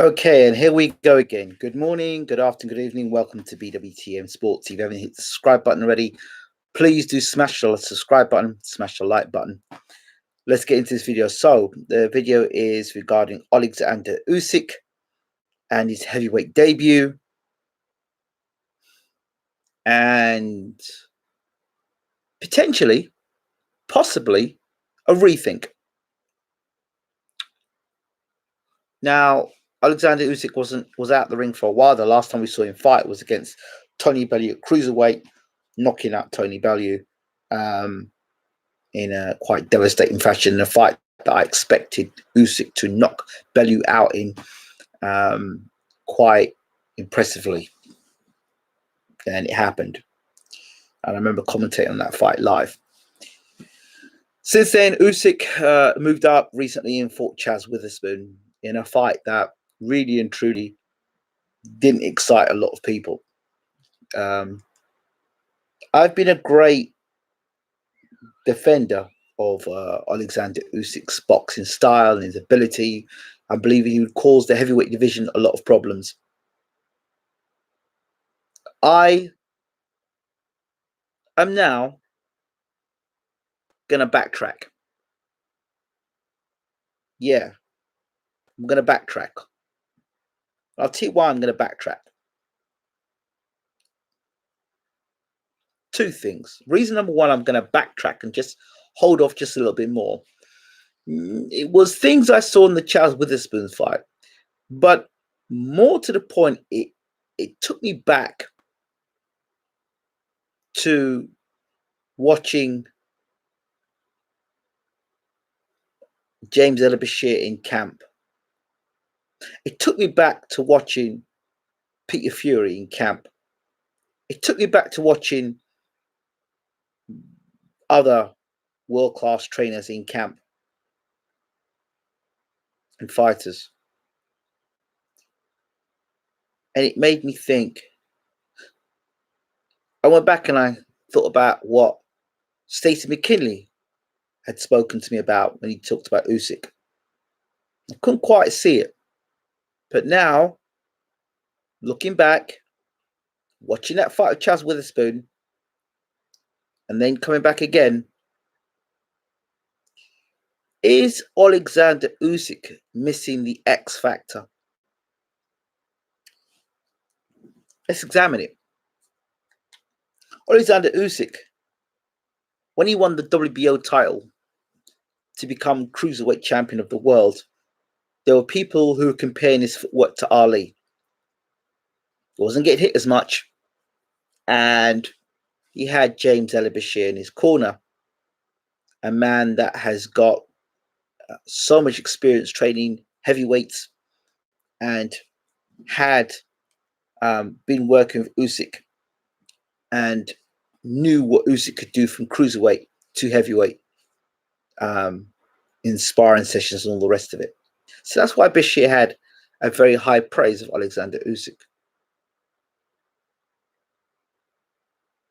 Okay, and here we go again. Good morning, good afternoon, good evening. Welcome to BWTM Sports. If you haven't hit the subscribe button already, please do smash the subscribe button, smash the like button. Let's get into this video. So, the video is regarding Oleksandr Usyk and his heavyweight debut and potentially, possibly, a rethink. Now, Oleksandr Usyk was out the ring for a while. The last time we saw him fight was against Tony Bellew at cruiserweight, knocking out Tony Bellew in a quite devastating fashion. In a fight that I expected Usyk to knock Bellew out in quite impressively, and it happened. And I remember commentating on that fight live. Since then, Usyk moved up recently and fought Chaz Witherspoon in a fight that really and truly didn't excite a lot of people. I've been a great defender of Oleksandr Usyk's boxing style and his ability. I believe he would cause the heavyweight division a lot of problems. I am now going to backtrack. Yeah, I'm going to backtrack. I'll tell you why I'm going to backtrack. Two things. Reason number one, I'm going to backtrack and just hold off just a little bit more. It was things I saw in the Chaz Witherspoon fight, but more to the point, it took me back to watching James El-Bashir in camp. It took me back to watching Peter Fury in camp. It took me back to watching other world-class trainers in camp and fighters. And it made me think. I went back and I thought about what Stacey McKinley had spoken to me about when he talked about Usyk. I couldn't quite see it. But now, looking back, watching that fight with Chaz Witherspoon, and then coming back again, is Oleksandr Usyk missing the X factor? Let's examine it. Oleksandr Usyk, when he won the WBO title to become cruiserweight champion of the world, there were people who were comparing his footwork to Ali. He wasn't getting hit as much, and he had James El-Bashir in his corner, a man that has got so much experience training heavyweights and had been working with Usyk and knew what Usyk could do from cruiserweight to heavyweight in sparring sessions and all the rest of it. So that's why Bashir had a very high praise of Oleksandr Usyk.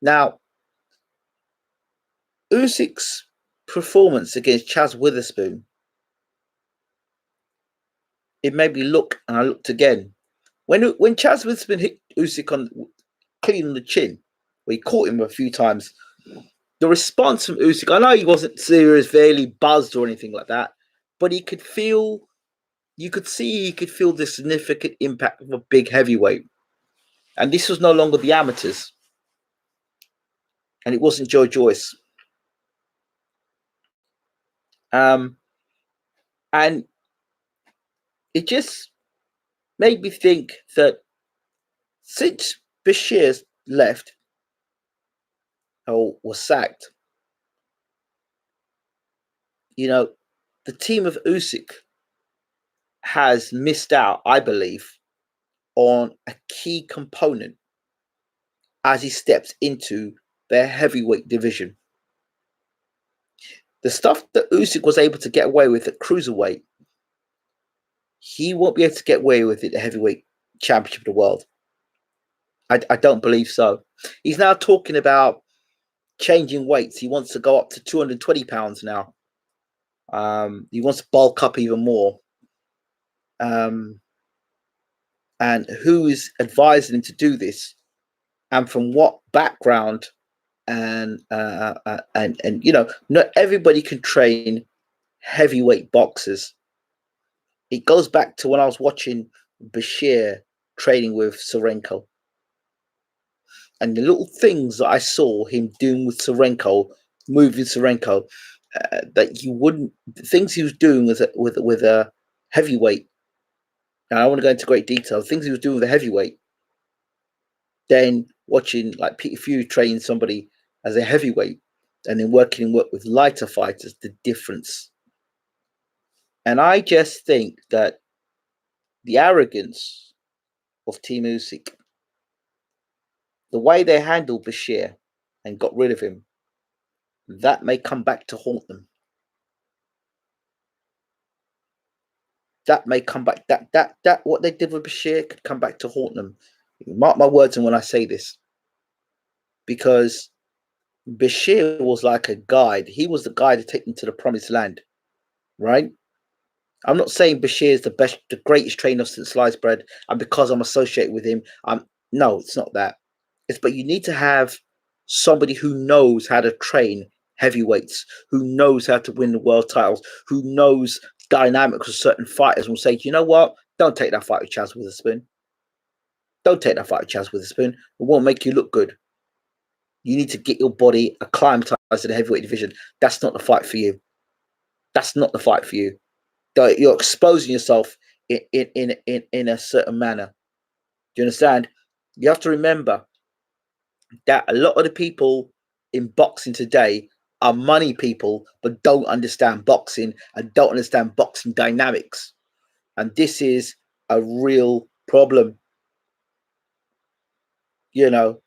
Now, Usyk's performance against Chaz Witherspoon, it made me look, and I looked again. When Chaz Witherspoon hit Usyk clean on the chin, where he caught him a few times, the response from Usyk, I know he wasn't severely buzzed or anything like that, but you could feel the significant impact of a big heavyweight. And this was no longer the amateurs. And it wasn't Joe Joyce. And it just made me think that since Bashir left or was sacked, the team of Usyk has missed out, I believe, on a key component as he steps into their heavyweight division. The stuff that Usyk was able to get away with at cruiserweight, he won't be able to get away with it at the heavyweight championship of the world. I don't believe so. He's now talking about changing weights. He wants to go up to 220 pounds now. He wants to bulk up even more. and who is advising him to do this, and from what background, and not everybody can train heavyweight boxers. It goes back to when I was watching Bashir training with Sorenko, and the little things that I saw him doing with Sorenko, moving Sorenko, that you wouldn't, the things he was doing with a heavyweight. And I want to go into great detail. The things he was doing with a heavyweight, then watching like Peter Few train somebody as a heavyweight, and then work with lighter fighters, the difference. And I just think that the arrogance of Team Usyk, the way they handled Bashir and got rid of him, that may come back to haunt them. That may come back. That what they did with Bashir could come back to haunt them. Mark my words, and when I say this, because Bashir was like a guide. He was the guy to take them to the promised land, right? I'm not saying Bashir is the greatest trainer since sliced bread, and because I'm associated with him, no, it's not that. It's but you need to have somebody who knows how to train heavyweights, who knows how to win the world titles, who knows dynamics of certain fighters, and will say, you know what? Don't take that fight with Chaz Witherspoon. Don't take that fight with Chaz Witherspoon. It won't make you look good. You need to get your body acclimatized to the heavyweight division. That's not the fight for you. That's not the fight for you. You're exposing yourself in a certain manner. Do you understand? You have to remember that a lot of the people in boxing today are money people, but don't understand boxing and don't understand boxing dynamics. And this is a real problem. You know,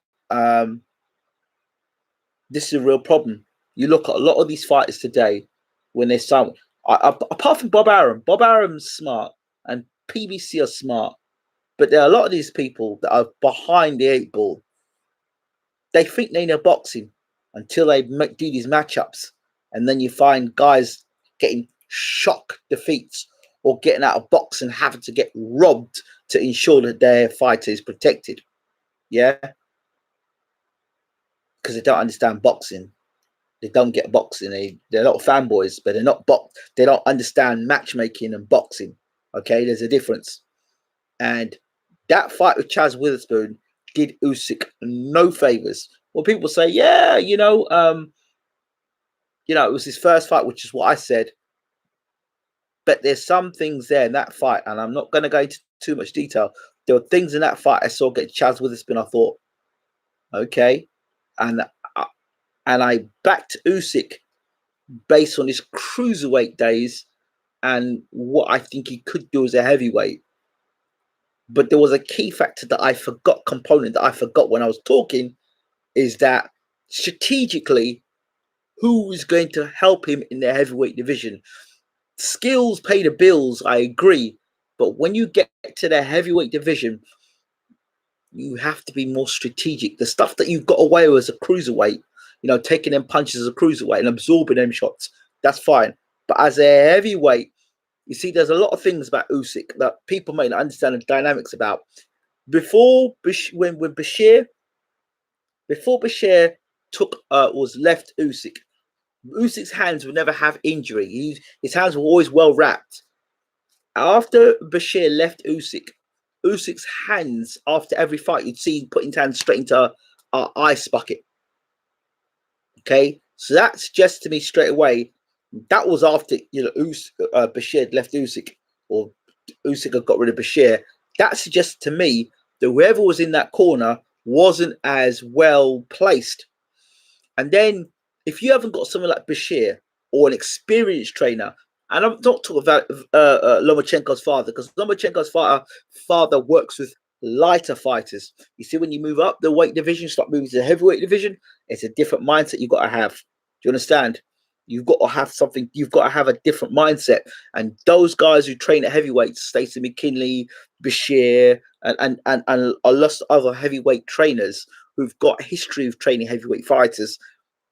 this is a real problem. You look at a lot of these fighters today when they sign. Apart from Bob Arum's smart, and PBC are smart, but there are a lot of these people that are behind the eight ball. They think they know boxing until they do these matchups, and then you find guys getting shock defeats or getting out of boxing, having to get robbed to ensure that their fighter is protected. Yeah, because they don't understand boxing. They don't get boxing. They're not fanboys, but they don't understand matchmaking and boxing. Okay, there's a difference. And that fight with Chaz Witherspoon did Usyk no favors. Well, people say, yeah, it was his first fight, which is what I said. But there's some things there in that fight, and I'm not going to go into too much detail. There were things in that fight I saw get Chaz Witherspoon. I thought, okay, and I backed Usyk based on his cruiserweight days and what I think he could do as a heavyweight. But there was a key factor that I forgot, component that I forgot when I was talking, is that strategically, who is going to help him in the heavyweight division? Skills pay the bills, I agree. But when you get to the heavyweight division, you have to be more strategic. The stuff that you've got away with as a cruiserweight, taking them punches as a cruiserweight and absorbing them shots, that's fine. But as a heavyweight, you see, there's a lot of things about Usyk that people may not understand the dynamics about. Before Bashir was left Usyk, Usyk's hands would never have injury. His hands were always well wrapped. After Bashir left Usyk's hands after every fight, you'd see him putting his hands straight into our ice bucket. Okay, so that suggests to me straight away that was after Bashir had left Usyk, or Usyk had got rid of Bashir. That suggests to me that whoever was in that corner wasn't as well placed. And then if you haven't got someone like Bashir or an experienced trainer, and I'm not talking about Lomachenko's father, because Lomachenko's father works with lighter fighters. You see, when you move up the weight division, start moving to the heavyweight division, it's a different mindset you've got to have. Do you understand? You've got to have something. You've got to have a different mindset. And those guys who train at heavyweights, Stacey McKinley, Bashir, and a lot of other heavyweight trainers who've got a history of training heavyweight fighters,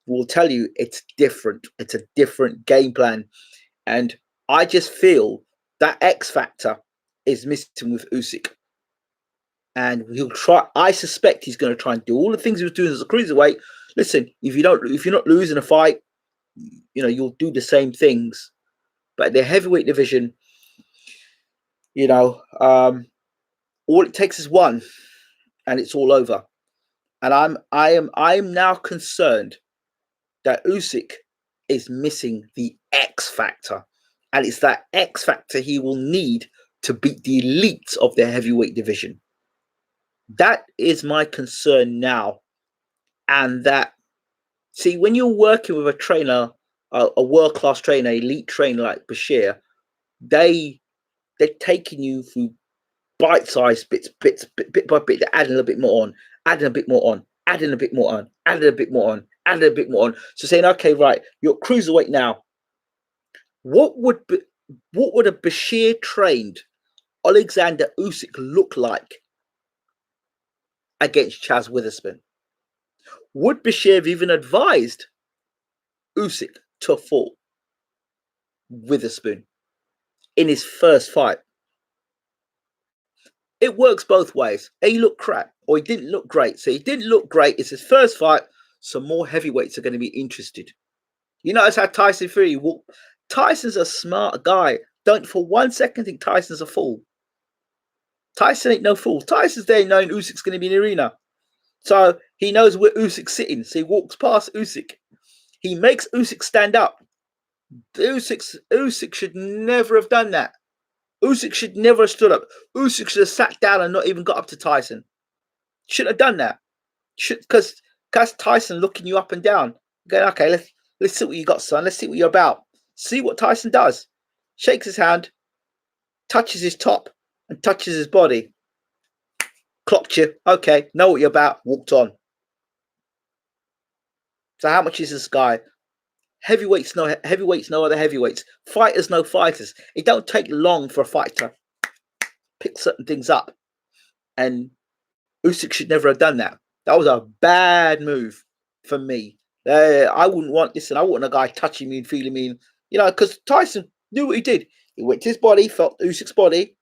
will tell you it's different. It's a different game plan. And I just feel that X factor is missing with Usyk. and he'll try. I suspect he's going to try and do all the things he was doing as a cruiserweight. Listen, if you're not losing a fight, you'll do the same things. But the heavyweight division, all it takes is one, and it's all over. And I'm now concerned that Usyk is missing the X factor, and it's that X factor he will need to beat the elites of the heavyweight division. That is my concern now. And that, see, when you're working with a trainer, a world-class trainer, elite trainer like Bashir, they're taking you through bite-sized bit by bit. They're adding a little bit more on, adding a bit more on, adding a bit more on, adding a bit more on, adding a bit more on. So saying, okay, right, you're cruiserweight now. What would a Bashir trained Oleksandr Usyk look like against Chaz Witherspoon? Would Bashir have even advised Usyk to fall Witherspoon in his first fight? It works both ways. He looked crap, or he didn't look great. So he didn't look great. It's his first fight, so more heavyweights are going to be interested. You notice how Tyson Fury walked. Tyson's a smart guy. Don't for 1 second think Tyson's a fool. Tyson ain't no fool. Tyson's there knowing Usyk's going to be in the arena. So he knows where Usyk's sitting. So he walks past Usyk. He makes Usyk stand up. Usyk should never have done that. Usyk should never have stood up. Usyk should have sat down and not even got up to Tyson. Shouldn't have done that. Because Tyson looking you up and down. Going, okay, let's see what you got, son. Let's see what you're about. See what Tyson does. Shakes his hand, touches his top, and touches his body. Clocked you. Okay, know what you're about. Walked on. So how much is this guy? Heavyweights, no other heavyweights. Fighters, no fighters. It don't take long for a fight to pick certain things up. And Usyk should never have done that. That was a bad move for me. I wouldn't want a guy touching me and feeling me. Because Tyson knew what he did. He went to his body, felt Usyk's body,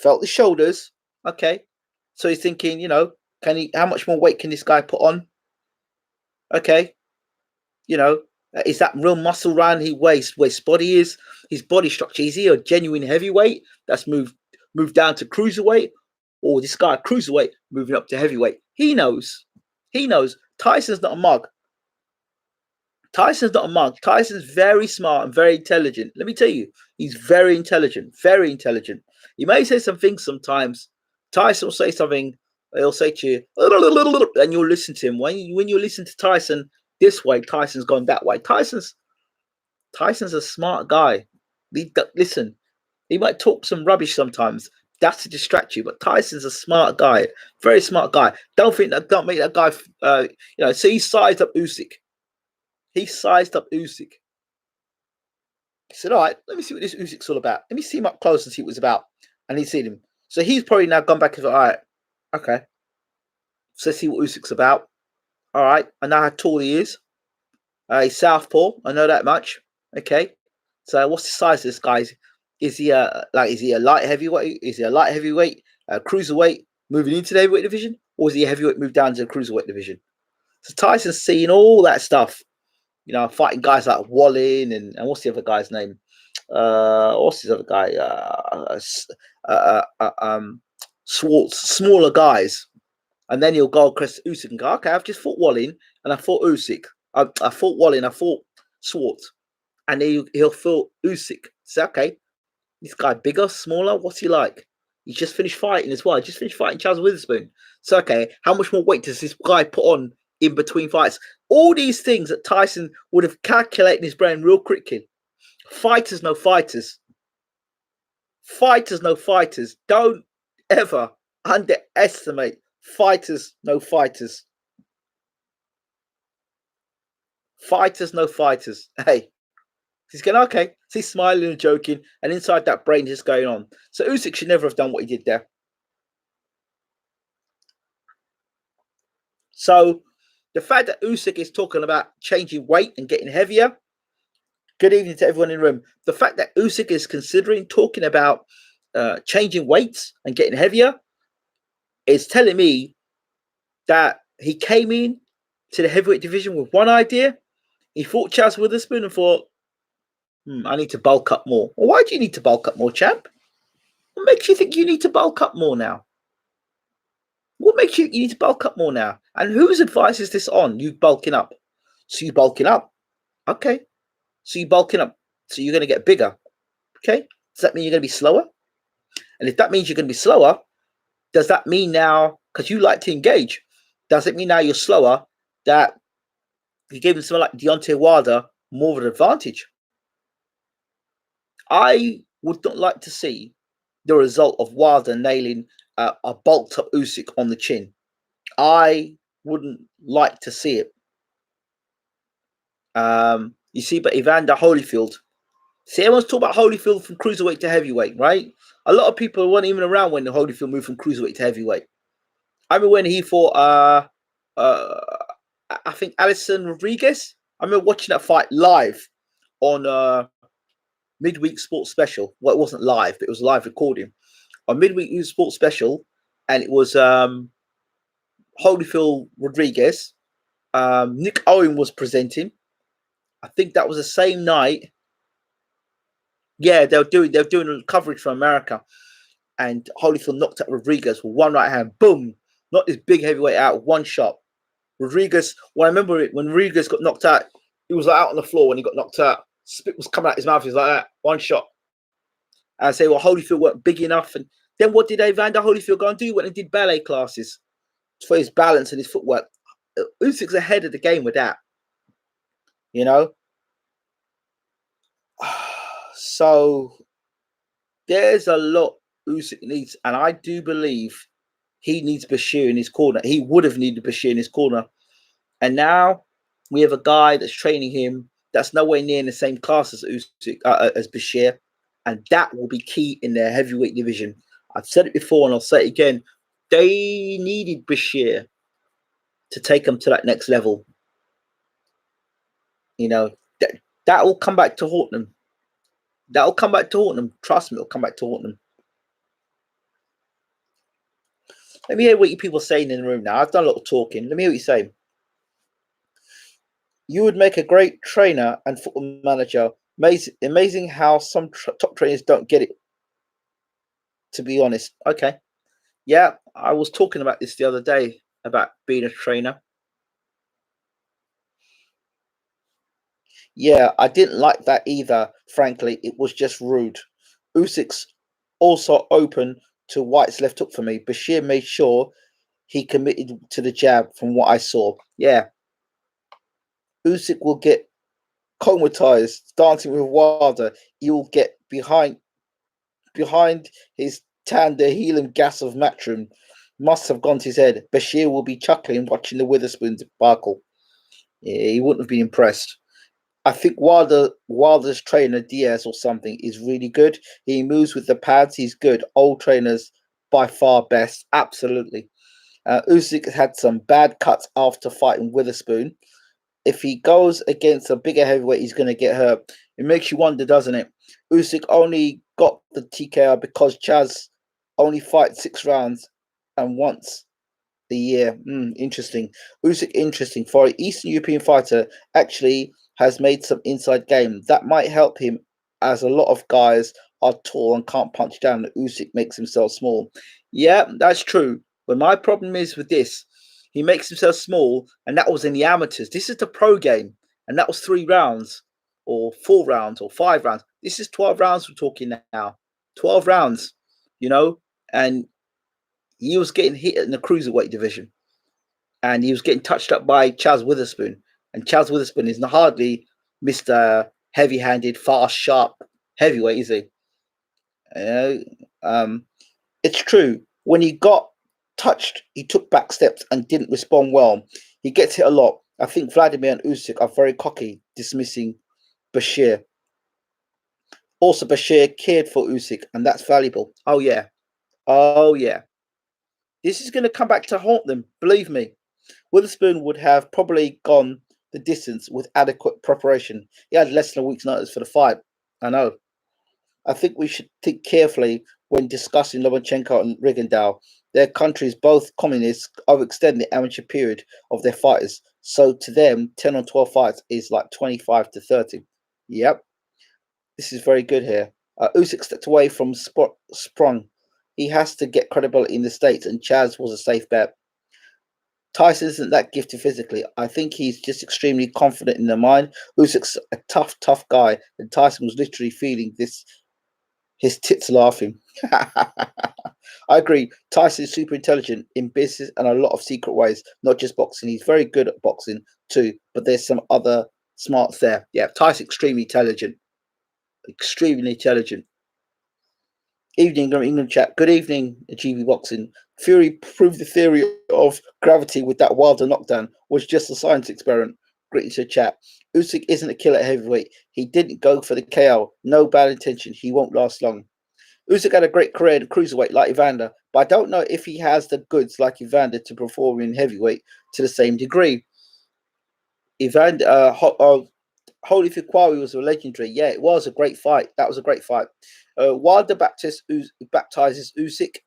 felt his shoulders. Okay. So he's thinking, how much more weight can this guy put on? Okay. Is that real muscle around where his body is, his body structure? Is he a genuine heavyweight that's moved down to cruiserweight, or this guy cruiserweight moving up to heavyweight? He knows. Tyson's not a mug. Tyson's very smart and very intelligent. Let me tell you, he's very intelligent. He may say some things sometimes. Tyson will say something. He'll say to you, and you'll listen to him. When you listen to Tyson this way, Tyson's gone that way. Tyson's a smart guy. Listen, he might talk some rubbish sometimes. That's to distract you. But Tyson's a smart guy, very smart guy. Don't make that guy. So he sized up Usyk. He said, "All right, let me see what this Usyk's all about. Let me see him up close and see what it's about." And he's seen him. So he's probably now gone back and said, "All right, okay. So let's see what Usyk's about. All right, I know how tall he is. He's southpaw. I know that much. Okay. So what's the size of this guy? Is he a light heavyweight? Is he a light heavyweight, cruiserweight moving into the heavyweight division, or is he a heavyweight moved down to the cruiserweight division?" So Tyson's seeing all that stuff. Fighting guys like Wallin and what's the other guy's name? What's this other guy? Swartz, smaller guys. And then he'll go across Usyk and go, okay, I've just fought Wallin and I fought Usyk. I fought Wallin, I fought Swartz. And he'll feel Usyk. Say, okay, this guy bigger, smaller, what's he like? He's just finished fighting as well. He just finished fighting Chaz Witherspoon. So, okay, how much more weight does this guy put on in between fights? All these things that Tyson would have calculated in his brain real quickly. Fighters, no fighters. Fighters, no fighters. Don't ever underestimate fighters, no fighters. Fighters, no fighters. Hey, he's going, okay. So he's smiling and joking, and inside that brain is going on. So Usyk should never have done what he did there. So the fact that Usyk is talking about changing weight and getting heavier, good evening to everyone in the room. The fact that Usyk is considering talking about changing weights and getting heavier, It's telling me that he came in to the heavyweight division with one idea. He fought Chaz Witherspoon and thought, I need to bulk up more. Well, why do you need to bulk up more, champ? What makes you think you need to bulk up more now? What makes you need to bulk up more now? And whose advice is this on? You bulking up. So you bulking up. Okay. So you bulking up. So you're going to get bigger. Okay. Does that mean you're going to be slower? And if that means you're going to be slower, does that mean now, because you like to engage, does it mean now you're slower that you're giving someone like Deontay Wilder more of an advantage? I would not like to see the result of Wilder nailing a bulked up Usyk on the chin. I wouldn't like to see it. You see, but Evander Holyfield. See, everyone's talking about Holyfield from cruiserweight to heavyweight, right? A lot of people weren't even around when Holyfield moved from cruiserweight to heavyweight. I remember when he fought, I think Alisson Rodriguez. I remember watching that fight live on Midweek Sports Special. Well, it wasn't live, but it was live recording on Midweek Sports Special, and it was Holyfield Rodriguez. Nick Owen was presenting. I think that was the same night. Yeah, they were doing coverage from America, and Holyfield knocked out Rodriguez with one right hand. Boom! Knocked this big heavyweight out with one shot. Rodriguez. Well, I remember it when Rodriguez got knocked out. He was like out on the floor when he got knocked out. Spit was coming out his mouth. He was like that. One shot. And I say, well, Holyfield weren't big enough. And then what did Evander Holyfield go and do? He went and did ballet classes for his balance and his footwork. Usyk's ahead of the game with that. You know? So there's a lot Usyk needs. And I do believe he needs Bashir in his corner. He would have needed Bashir in his corner. And now we have a guy that's training him that's nowhere near in the same class as Usyk, as Bashir. And that will be key in their heavyweight division. I've said it before and I'll say it again. They needed Bashir to take them to that next level. You know, that will come back to haunt them. That will come back to haunt them. Trust me, it'll come back to haunt them. Let me hear what you people are saying in the room now. I've done a lot of talking. Let me hear what you're saying. You would make a great trainer and football manager. Amazing how some top trainers don't get it, to be honest. Okay. Yeah, I was talking about this the other day, about being a trainer. Yeah, I didn't like that either, frankly. It was just rude. Usyk's also open to White's left hook for me. Bashir made sure he committed to the jab from what I saw. Yeah. Usyk will get comatized, dancing with Wilder. He will get behind his Tander helium gas of Matchroom. Must have gone to his head. Bashir will be chuckling watching the Witherspoon debacle. Yeah, he wouldn't have been impressed. I think Wilder's trainer, Diaz or something, is really good. He moves with the pads. He's good. Old trainers by far best. Absolutely. Usyk had some bad cuts after fighting Witherspoon. If he goes against a bigger heavyweight, he's going to get hurt. It makes you wonder, doesn't it? Usyk only got the TKO because Chaz only fights 6 rounds and once a year. Interesting. Usyk, interesting. For an Eastern European fighter, actually has made some inside game. That might help him, as a lot of guys are tall and can't punch down. Usyk makes himself small. Yeah, that's true. But my problem is with this. He makes himself small, and that was in the amateurs. This is the pro game, and that was 3 rounds, or 4 rounds, or 5 rounds. This is 12 rounds we're talking now. 12 rounds, and he was getting hit in the cruiserweight division, and he was getting touched up by Chaz Witherspoon. And Chaz Witherspoon is hardly Mr. Heavy-handed, fast, sharp heavyweight, is he? It's true. When he got touched, he took back steps and didn't respond well. He gets hit a lot. I think Vladimir and Usyk are very cocky, dismissing Bashir. Also, Bashir cared for Usyk, and that's valuable. Oh, yeah. This is going to come back to haunt them, believe me. Witherspoon would have probably gone the distance with adequate preparation. He had less than a week's notice for the fight. I know. I think we should think carefully when discussing Lomachenko and Rigondeaux. Their countries, both communists, overextend the amateur period of their fighters. So to them, 10 or 12 fights is like 25 to 30. Yep, this is very good here. Usyk stepped away from Sprung. He has to get credibility in the States, and Chaz was a safe bet. Tyson isn't that gifted physically. I think he's just extremely confident in the mind. Usyk's a tough guy, and Tyson was literally feeling this, his tits laughing. I agree. Tyson is super intelligent in business and a lot of secret ways, not just boxing. He's very good at boxing too, but there's some other smarts there. Yeah, Tyson extremely intelligent. Extremely intelligent. Evening, England chat. Good evening, GB Boxing. Fury proved the theory of gravity with that Wilder knockdown was just a science experiment. Greetings to chat. Usyk isn't a killer at heavyweight. He didn't go for the KO. No bad intention. He won't last long. Usyk had a great career in cruiserweight like Evander, but I don't know if he has the goods like Evander to perform in heavyweight to the same degree. Evander, Holy Fiquari was a legendary. Yeah, it was a great fight. That was a great fight. Wilder baptizes Usyk.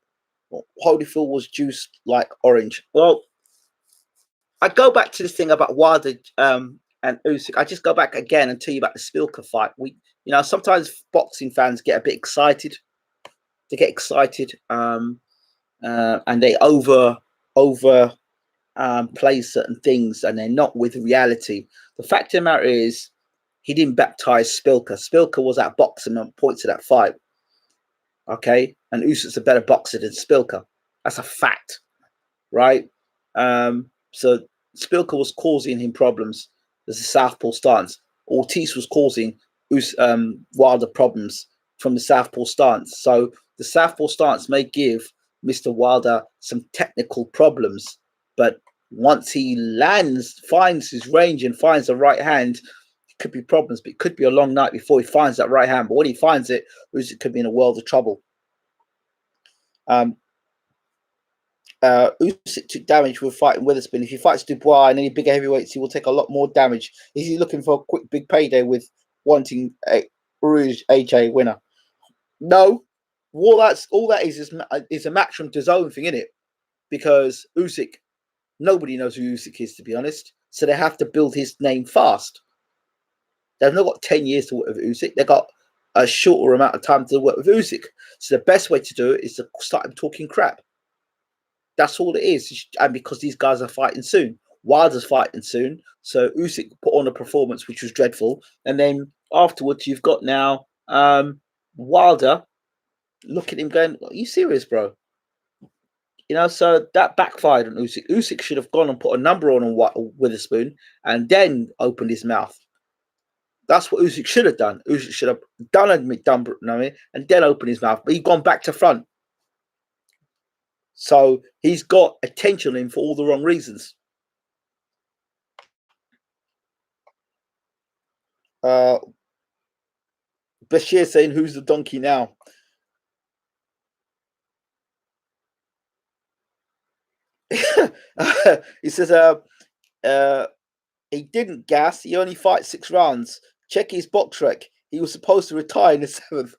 Holyfield was juiced like orange. Well, I go back to this thing about Wilder and Usyk. I just go back again and tell you about the Spilka fight. Sometimes boxing fans get a bit excited. They get excited, and they over play certain things, and they're not with reality. The fact of the matter is, he didn't baptize Spilka. Spilka was at boxing and points to that fight. Okay, and Usyk's a better boxer than Spilka. That's a fact, right? So Spilka was causing him problems as a southpaw stance. Ortiz was causing Wilder problems from the southpaw stance. So the southpaw stance may give Mr. Wilder some technical problems, but once he finds his range and finds the right hand, it could be problems, but it could be a long night before he finds that right hand. But when he finds it, Usyk could be in a world of trouble. Usyk took damage with fighting Witherspoon. If he fights Dubois and any bigger heavyweights, he will take a lot more damage. Is he looking for a quick big payday with wanting a Rouge AJ winner? No. All that is a match from DAZN thing, isn't it? Because Usyk, nobody knows who Usyk is, to be honest. So they have to build his name fast. They've not got 10 years to work with Usyk. They've got a shorter amount of time to work with Usyk. So the best way to do it is to start him talking crap. That's all it is. And because these guys are fighting soon. Wilder's fighting soon. So Usyk put on a performance which was dreadful. And then afterwards, you've got now Wilder. Look at him going, are you serious, bro? So that backfired on Usyk. Usyk should have gone and put a number on Witherspoon and then opened his mouth. That's what Usyk should have done. Usyk should have done and then opened his mouth. But he's gone back to front. So he's got attention on him for all the wrong reasons. Bashir saying, who's the donkey now? He says, he didn't gas. He only fights 6 rounds. Check his box rec. He was supposed to retire in the 7th.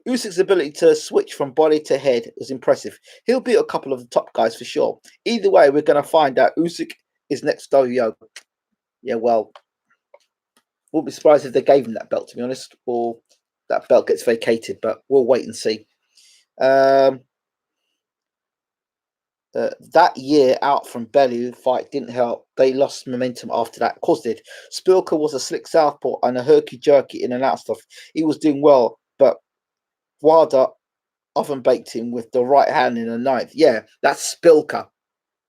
Usyk's ability to switch from body to head was impressive. He'll beat a couple of the top guys for sure. Either way, we're going to find out Usyk is next WO. Yeah, well, wouldn't be surprised if they gave him that belt, to be honest, or that belt gets vacated, but we'll wait and see. That year out from Bellew fight didn't help. They lost momentum after that. Of course they did. Spilka was a slick southpaw and a herky-jerky in and out stuff. He was doing well, but Wilder oven baked him with the right hand in the 9th. Yeah, that's Spilka.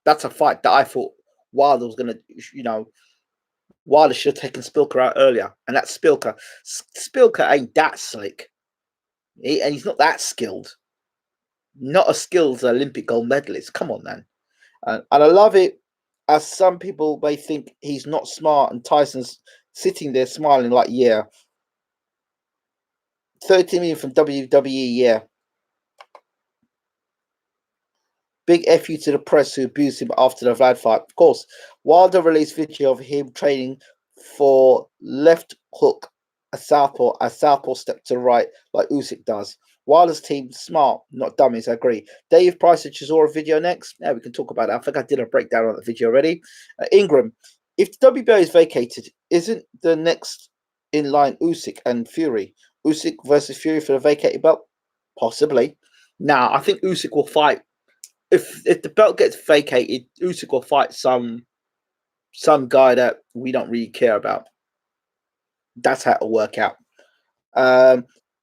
That's a fight that I thought Wilder was going to, Wilder should have taken Spilka out earlier. And that's Spilka. Spilka ain't that slick. And he's not that skilled. Not as skilled as an Olympic gold medalist. Come on, man. And I love it, as some people may think he's not smart, and Tyson's sitting there smiling like, yeah. 30 million from WWE, yeah. Big F you to the press who abused him after the Vlad fight. Of course, Wilder released video of him training for left hook, a southpaw step to right like Usyk does. Wilder's team smart, not dummies. I agree. Dave Price and Chisora video next. Yeah, we can talk about that. I think I did a breakdown on the video already. Ingram, if the WBO is vacated, isn't the next in line Usyk and Fury? Usyk versus Fury for the vacated belt? Possibly. Now, I think Usyk will fight. If the belt gets vacated, Usyk will fight some guy that we don't really care about. That's how it'll work out.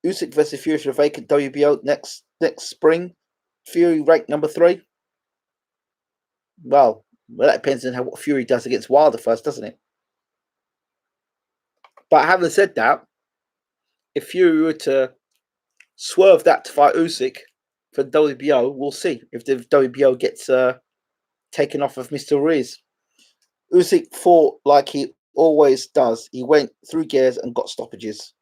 Usyk versus Fury for the vacant WBO next spring. Fury ranked number 3. Well, that depends on what Fury does against Wilder first, doesn't it? But having said that, if Fury were to swerve that to fight Usyk for WBO, we'll see if the WBO gets taken off of Mr. Ruiz. Usyk fought like he always does. He went through gears and got stoppages.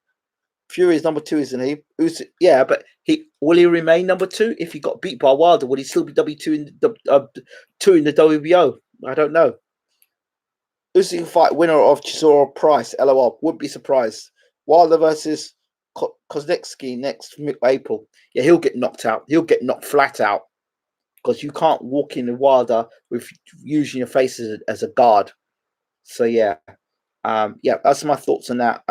Fury is number 2, isn't he? Usyk, yeah, but will he remain number 2 if he got beat by Wilder? Would he still be W2 in the 2 in the WBO? I don't know. Usyk fight winner of Chisora Price. LOL. Would be surprised. Wilder versus Koznetsky next April. Yeah, he'll get knocked out. He'll get knocked flat out because you can't walk in the Wilder with using your face as a guard. So yeah, yeah, that's my thoughts on that.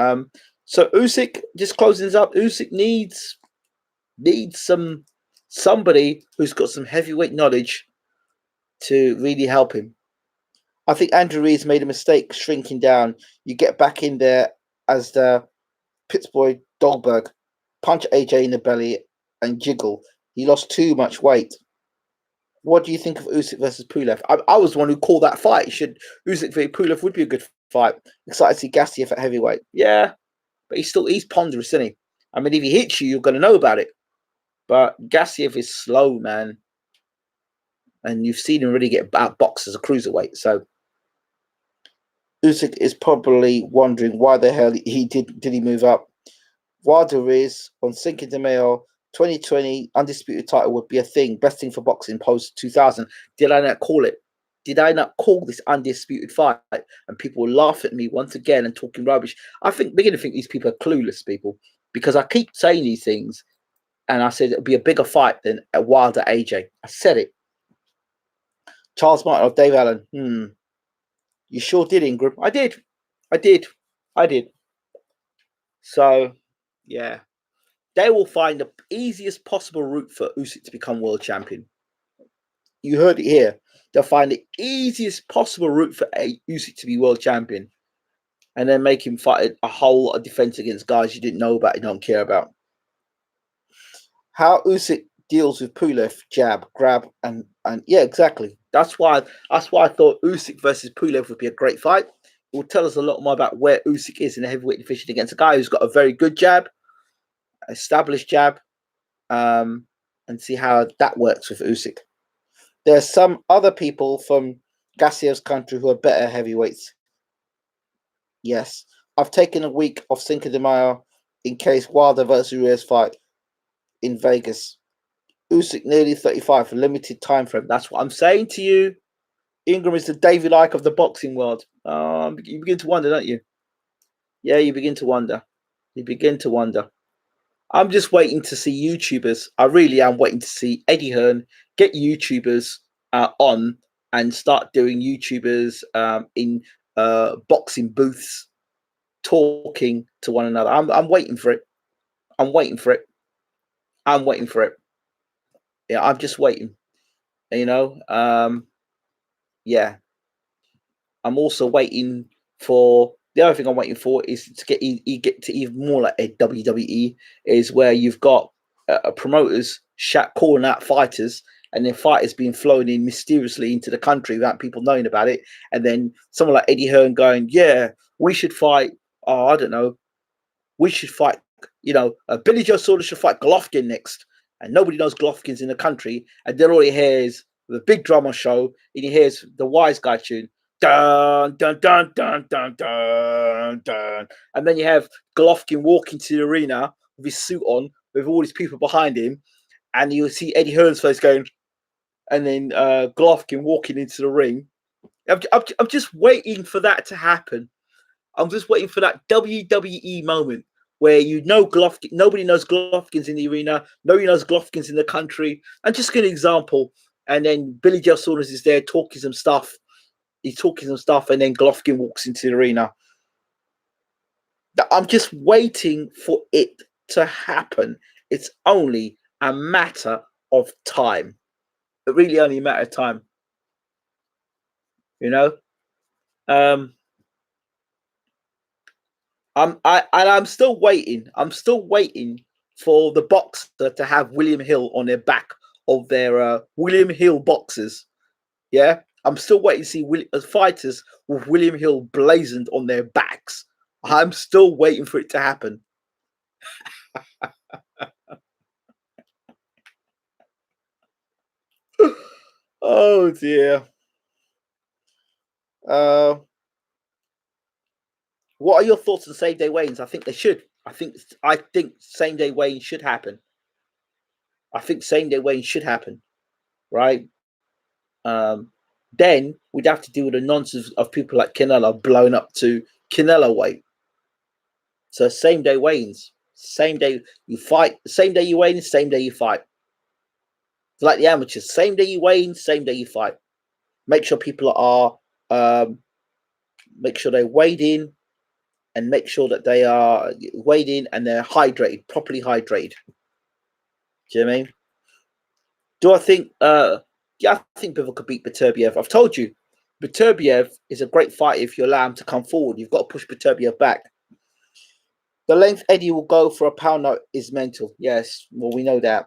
So Usyk, just closing this up, Usyk needs somebody who's got some heavyweight knowledge to really help him. I think Andrew Reed's made a mistake shrinking down. You get back in there as the Pittsburgh Goldberg, punch AJ in the belly and jiggle. He lost too much weight. What do you think of Usyk versus Pulev? I was the one who called that fight. Usyk v Pulev would be a good fight. Excited to see Gassiev at heavyweight. Yeah, but he's ponderous, isn't he? I mean, if he hits you, you're going to know about it. But Gassiev is slow, man. And you've seen him really get outboxed as a cruiserweight. So Usyk is probably wondering why the hell did he move up. Wilder is on Cinco de Mayo 2020 undisputed title would be a thing. Best thing for boxing post 2000. Did I not call it? Did I not call this undisputed fight? And people will laugh at me once again and talking rubbish. I think beginning to think these people are clueless people because I keep saying these things, and I said it'll be a bigger fight than a Wilder AJ. I said it. Charles Martin or Dave Allen. You sure did, Ingram. I did. So, yeah. They will find the easiest possible route for Usyk to become world champion. You heard it here. They'll find the easiest possible route for Usyk to be world champion. And then make him fight a whole lot of defense against guys you didn't know about, you don't care about. How Usyk deals with Pulev, jab, grab, and yeah, exactly. That's why I thought Usyk versus Pulev would be a great fight. It will tell us a lot more about where Usyk is in the heavyweight division against a guy who's got a very good jab, established jab, and see how that works with Usyk. There's some other people from Gassiev's country who are better heavyweights. Yes. I've taken a week off Cinco de Mayo in case Wilder versus Ruiz fight in Vegas. Usyk nearly 35 for limited time frame. That's what I'm saying to you. Ingram is the David Icke of the boxing world. You begin to wonder, don't you? Yeah, you begin to wonder. I'm just waiting to see YouTubers. I really am waiting to see Eddie Hearn get YouTubers on and start doing YouTubers in boxing booths talking to one another. I'm waiting for it. Yeah, I'm just waiting. Yeah. I'm also waiting for the other thing I'm waiting for is to get to even more like a WWE is where you've got promoters calling out fighters and then fighters being flown in mysteriously into the country without people knowing about it. And then someone like Eddie Hearn going, yeah, we should fight. Oh, I don't know. We should fight, Billy Joe Saunders should fight Golovkin next. And nobody knows Golovkin's in the country. And then all he hears the big drama show and he hears the wise guy tune. Dun, dun, dun, dun, dun, dun, dun. And then you have Golovkin walking to the arena with his suit on, with all these people behind him, and you'll see Eddie Hearn's face going, and then Golovkin walking into the ring. I'm just waiting for that to happen. I'm just waiting for that WWE moment where Golovkin, nobody knows Golovkin's in the arena, nobody knows Golovkin's in the country. And just give an example. And then Billy Joe Saunders is there talking some stuff. He's talking some stuff, and then Golovkin walks into the arena. I'm just waiting for it to happen. It's only a matter of time. It really only a matter of time. You know? I'm still waiting. I'm still waiting for the Boxer to have William Hill on their back of their William Hill boxers. Yeah, I'm still waiting to see fighters with William Hill blazoned on their backs. I'm still waiting for it to happen. Oh dear. What are your thoughts on same day weigh-ins? I think they should. I think same day weigh-ins should happen. I think same day weigh-ins should happen, right? Then we'd have to deal with the nonsense of people like Canelo blowing up to Canelo weight. So same day weigh-ins, same day you fight, same day you weigh in, same day you fight. It's like the amateurs, same day you weigh in, same day you fight. Make sure people are, make sure they're weighed in, and make sure that they are weighed in and they're hydrated, properly hydrated. Do you know what I mean? Do I think? Yeah, I think Bivol could beat Beterbiev. I've told you, Beterbiev is a great fighter if you allow him to come forward. You've got to push Beterbiev back. The length Eddie will go for a pound note is mental. Yes, well, we know that.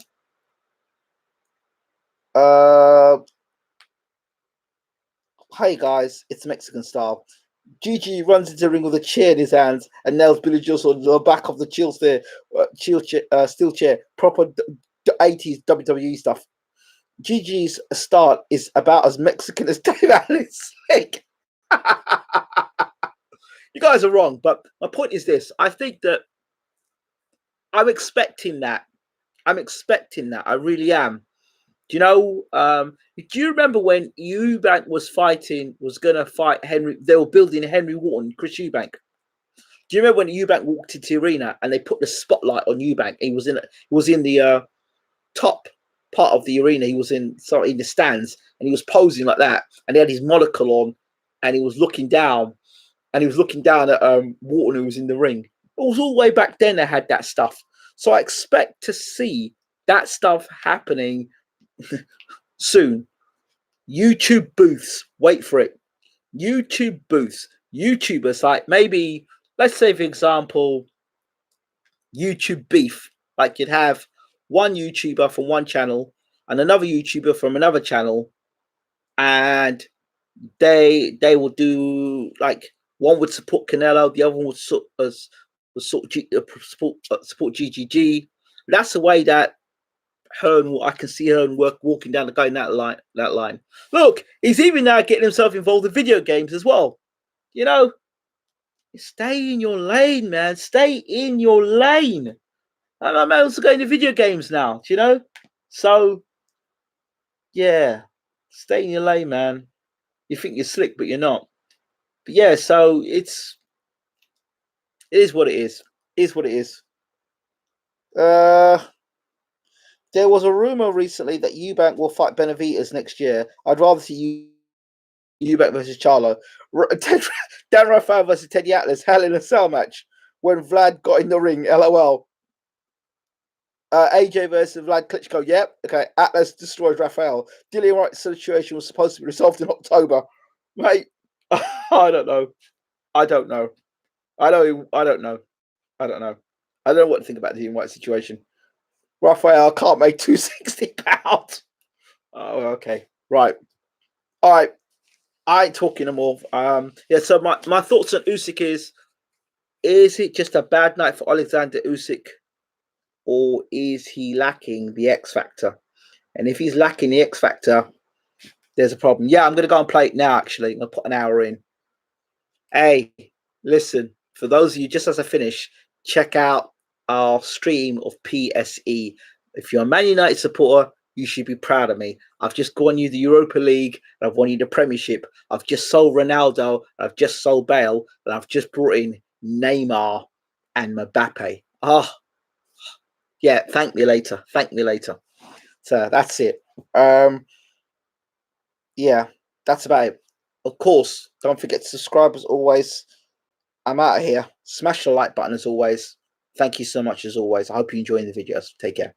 Hey guys, it's Mexican style. Gigi runs into the ring with a chair in his hands and nails Billy Joe on the back of the steel chair. Proper 80s WWE stuff. Gigi's start is about as Mexican as Dave Allen's leg. You guys are wrong, but my point is this. I think that I'm expecting that. I really am. Do you know? Do you remember when Eubank was going to fight Henry? They were building Henry Wharton, Chris Eubank. Do you remember when Eubank walked into the arena and they put the spotlight on Eubank? He was in the top part of the arena. He was in the stands, and he was posing like that, and he had his monocle on, and he was looking down, at Wharton, who was in the ring. It was all the way back then they had that stuff. So I expect to see that stuff happening soon. YouTube booths, wait for it. YouTube booths, YouTubers, like maybe, let's say for example, YouTube beef. Like you'd have one YouTuber from one channel and another YouTuber from another channel, and they will do, like, one would support Canelo, the other one would support GGG. That's the way that I can see Hearn walking down going that line. Look, he's even now getting himself involved in video games as well. You know, stay in your lane, man. Stay in your lane. I'm also going to video games now, you know? So, yeah, stay in your lane, man. You think you're slick, but you're not. But yeah, so it is what it is. It is what it is. There was a rumor recently that Eubank will fight Benavidez next year. I'd rather see Eubank versus Charlo. Dan Rafael versus Teddy Atlas, hell in a cell match when Vlad got in the ring. LOL. AJ versus Vlad Klitschko. Yep. Okay. Atlas destroys Rafael. Dillian Wright's situation was supposed to be resolved in October. Mate, I don't know. I don't know. I don't know. I don't know what to think about the Dillian Wright situation. Rafael can't make 260 pounds. Oh, okay. Right. All right. I ain't talking no more. Yeah, so my thoughts on Usyk is it just a bad night for Oleksandr Usyk, or is he lacking the X factor? And if he's lacking the X factor, there's a problem. Yeah, I'm going to go and play it now, actually. I'm going to put an hour in. Hey, listen, for those of you, just as I finish, check out our stream of PSE. If you're a Man United supporter, You should be proud of me. I've just won you the Europa League, and I've won you the Premiership. I've just sold Ronaldo, I've just sold Bale, and I've just brought in Neymar and Mbappe. Yeah, thank me later. Thank me later. So that's it. Yeah, that's about it. Of course, don't forget to subscribe as always. I'm out of here. Smash the like button as always. Thank you so much as always. I hope you're enjoying the videos. Take care.